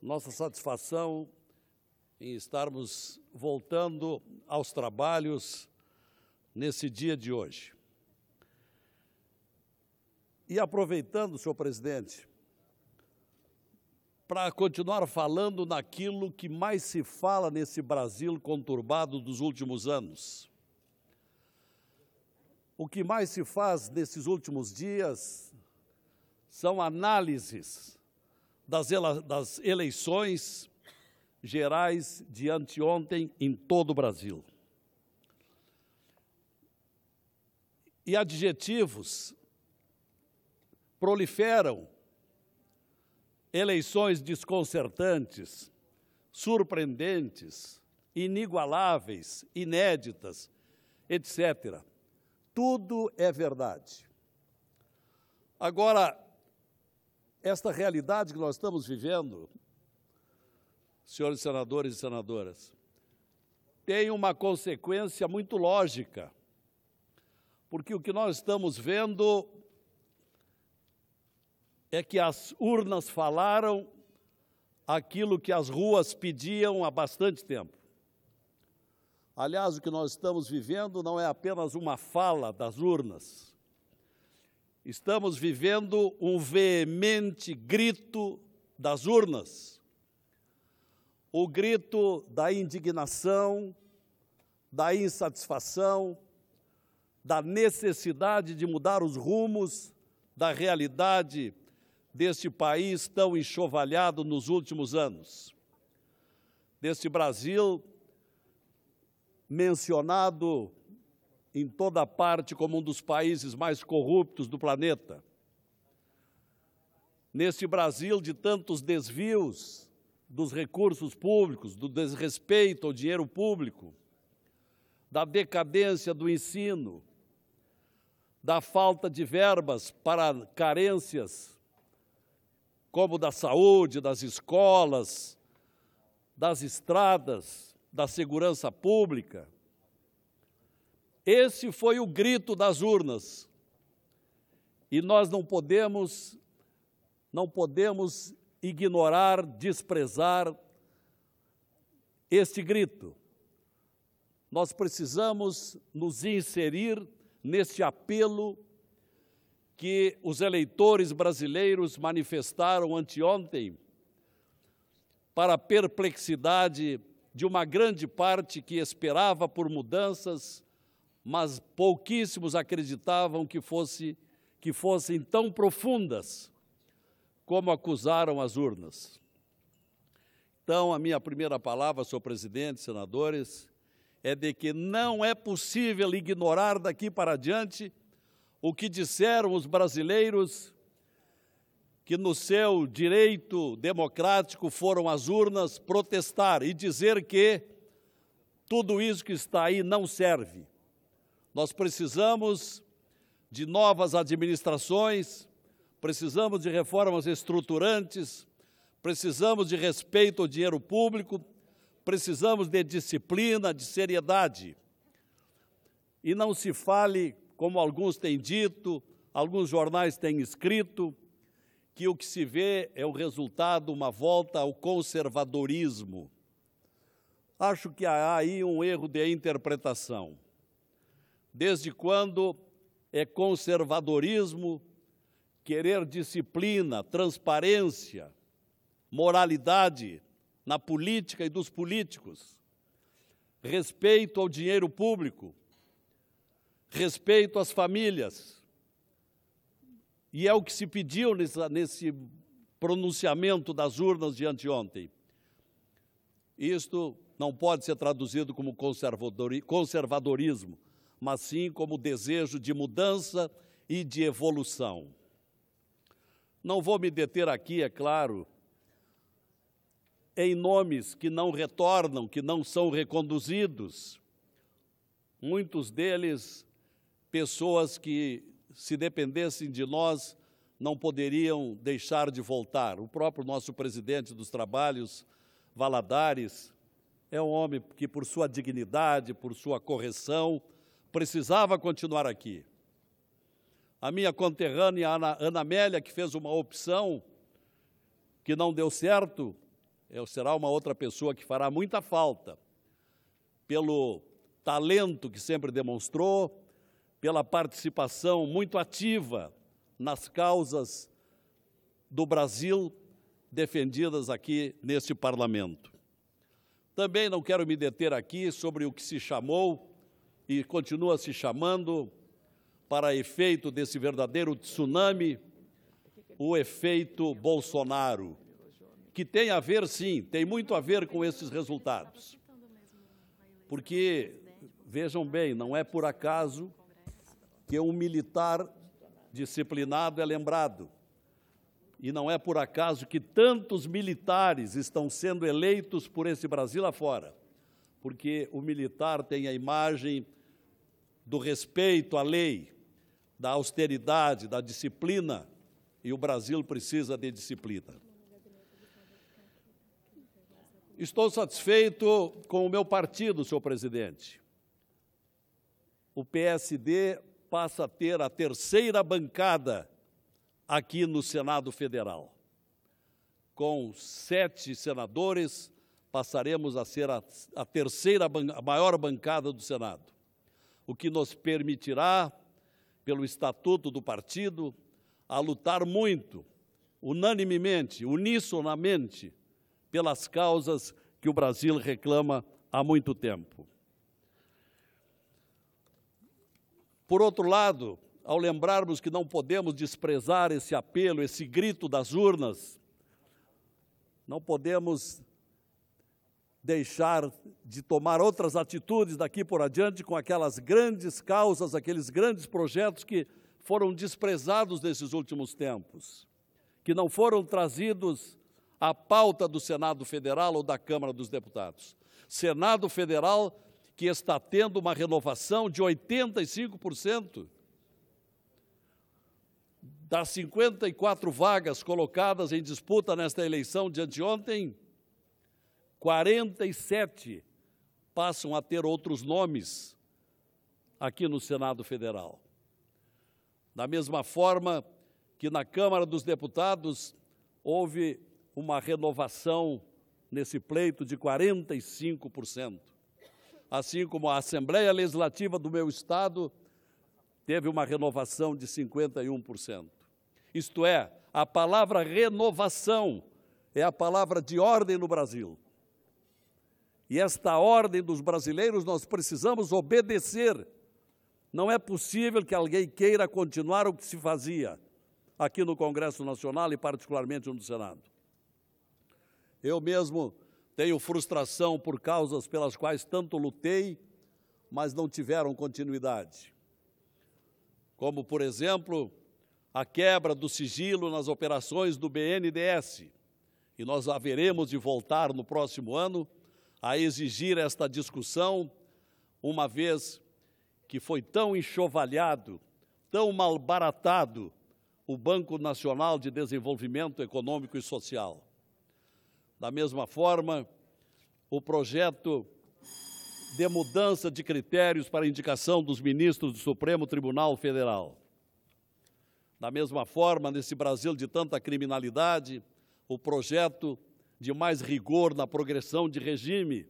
nossa satisfação em estarmos voltando aos trabalhos nesse dia de hoje. E aproveitando, senhor presidente, para continuar falando naquilo que mais se fala nesse Brasil conturbado dos últimos anos. O que mais se faz nesses últimos dias são análises das eleições gerais de anteontem em todo o Brasil. E adjetivos proliferam: eleições desconcertantes, surpreendentes, inigualáveis, inéditas, etc. Tudo é verdade. Agora, esta realidade que nós estamos vivendo, senhores senadores e senadoras, tem uma consequência muito lógica, porque o que nós estamos vendo é que as urnas falaram aquilo que as ruas pediam há bastante tempo. Aliás, o que nós estamos vivendo não é apenas uma fala das urnas. Estamos vivendo um veemente grito das urnas. O grito da indignação, da insatisfação, da necessidade de mudar os rumos da realidade deste país tão enxovalhado nos últimos anos. Deste Brasil mencionado em toda parte como um dos países mais corruptos do planeta. Neste Brasil de tantos desvios dos recursos públicos, do desrespeito ao dinheiro público, da decadência do ensino, da falta de verbas para carências como da saúde, das escolas, das estradas, da segurança pública. Esse foi o grito das urnas. E nós não podemos ignorar, desprezar este grito. Nós precisamos nos inserir neste apelo que os eleitores brasileiros manifestaram anteontem para a perplexidade de uma grande parte que esperava por mudanças, mas pouquíssimos acreditavam que fossem tão profundas como acusaram as urnas. Então, a minha primeira palavra, senhor presidente, senadores, é de que não é possível ignorar daqui para adiante o que disseram os brasileiros que no seu direito democrático foram às urnas protestar e dizer que tudo isso que está aí não serve. Nós precisamos de novas administrações, precisamos de reformas estruturantes, precisamos de respeito ao dinheiro público, precisamos de disciplina, de seriedade. E não se fale, como alguns têm dito, alguns jornais têm escrito, que o que se vê é o resultado, uma volta ao conservadorismo. Acho que há aí um erro de interpretação. Desde quando é conservadorismo querer disciplina, transparência, moralidade na política e dos políticos, respeito ao dinheiro público, respeito às famílias? E é o que se pediu nesse pronunciamento das urnas de anteontem. Isto não pode ser traduzido como conservadorismo, mas sim como desejo de mudança e de evolução. Não vou me deter aqui, é claro, em nomes que não retornam, que não são reconduzidos. Muitos deles, pessoas que, se dependessem de nós, não poderiam deixar de voltar. O próprio nosso presidente dos Trabalhos, Valadares, é um homem que, por sua dignidade, por sua correção, precisava continuar aqui. A minha conterrânea Ana Amélia, que fez uma opção que não deu certo, será uma outra pessoa que fará muita falta, pelo talento que sempre demonstrou, pela participação muito ativa nas causas do Brasil defendidas aqui neste parlamento. Também não quero me deter aqui sobre o que se chamou e continua se chamando, para efeito desse verdadeiro tsunami, o efeito Bolsonaro, que tem a ver, sim, tem muito a ver com esses resultados. Porque, vejam bem, não é por acaso que um militar disciplinado é lembrado. E não é por acaso que tantos militares estão sendo eleitos por esse Brasil afora. Porque o militar tem a imagem do respeito à lei, da austeridade, da disciplina, e o Brasil precisa de disciplina. Estou satisfeito com o meu partido, senhor presidente. O PSD passa a ter a terceira bancada aqui no Senado Federal. Com 7 senadores, passaremos a ser a terceira, a maior bancada do Senado, o que nos permitirá, pelo estatuto do partido, a lutar muito, unanimemente, unissonamente, pelas causas que o Brasil reclama há muito tempo. Por outro lado, ao lembrarmos que não podemos desprezar esse apelo, esse grito das urnas, não podemos deixar de tomar outras atitudes daqui por adiante com aquelas grandes causas, aqueles grandes projetos que foram desprezados nesses últimos tempos, que não foram trazidos à pauta do Senado Federal ou da Câmara dos Deputados. Senado Federal que está tendo uma renovação de 85%. Das 54 vagas colocadas em disputa nesta eleição de anteontem, 47 passam a ter outros nomes aqui no Senado Federal. Da mesma forma que na Câmara dos Deputados houve uma renovação nesse pleito de 45%. Assim como a Assembleia Legislativa do meu estado teve uma renovação de 51%. Isto é, a palavra renovação é a palavra de ordem no Brasil. E esta ordem dos brasileiros nós precisamos obedecer. Não é possível que alguém queira continuar o que se fazia aqui no Congresso Nacional e particularmente no Senado. Eu mesmo tenho frustração por causas pelas quais tanto lutei, mas não tiveram continuidade. Como, por exemplo, a quebra do sigilo nas operações do BNDES. E nós haveremos de voltar no próximo ano a exigir esta discussão, uma vez que foi tão enxovalhado, tão malbaratado o Banco Nacional de Desenvolvimento Econômico e Social. Da mesma forma, o projeto de mudança de critérios para indicação dos ministros do Supremo Tribunal Federal. Da mesma forma, nesse Brasil de tanta criminalidade, o projeto de mais rigor na progressão de regime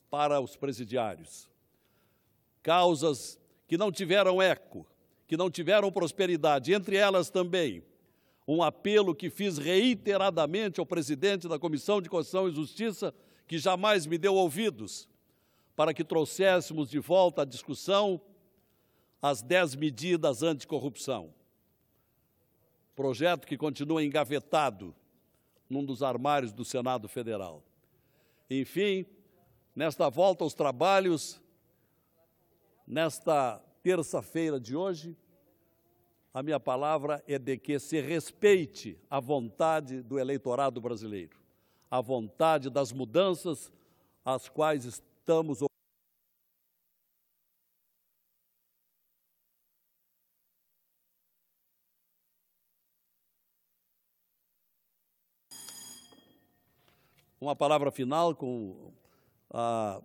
para os presidiários. Causas que não tiveram eco, que não tiveram prosperidade, entre elas também um apelo que fiz reiteradamente ao presidente da Comissão de Constituição e Justiça, que jamais me deu ouvidos, para que trouxéssemos de volta à discussão as 10 medidas anticorrupção. Projeto que continua engavetado num dos armários do Senado Federal. Enfim, nesta volta aos trabalhos, nesta terça-feira de hoje, a minha palavra é de que se respeite a vontade do eleitorado brasileiro, a vontade das mudanças às quais estamos uma palavra final com a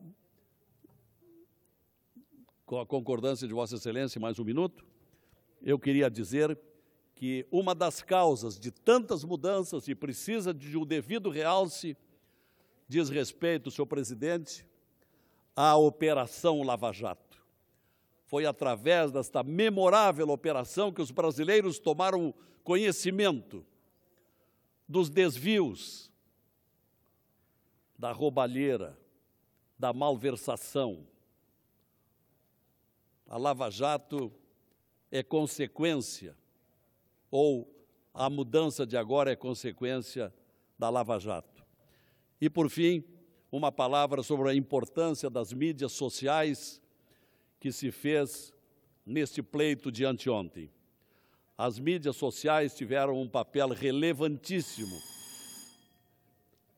concordância de Vossa Excelência, mais um minuto. Eu queria dizer que uma das causas de tantas mudanças e precisa de um devido realce diz respeito, senhor presidente, à Operação Lava Jato. Foi através desta memorável operação que os brasileiros tomaram conhecimento dos desvios, da roubalheira, da malversação. A Lava Jato é consequência, ou a mudança de agora é consequência da Lava Jato. E, por fim, uma palavra sobre a importância das mídias sociais que se fez neste pleito de anteontem. As mídias sociais tiveram um papel relevantíssimo,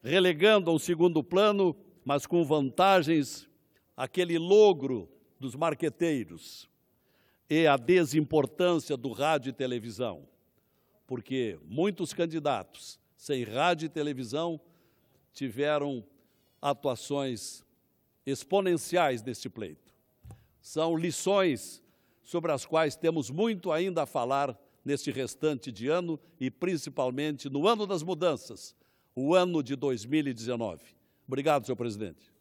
relegando ao segundo plano, mas com vantagens, aquele logro dos marqueteiros e a desimportância do rádio e televisão, porque muitos candidatos sem rádio e televisão tiveram atuações exponenciais neste pleito. São lições sobre as quais temos muito ainda a falar neste restante de ano e principalmente no ano das mudanças, o ano de 2019. Obrigado, senhor presidente.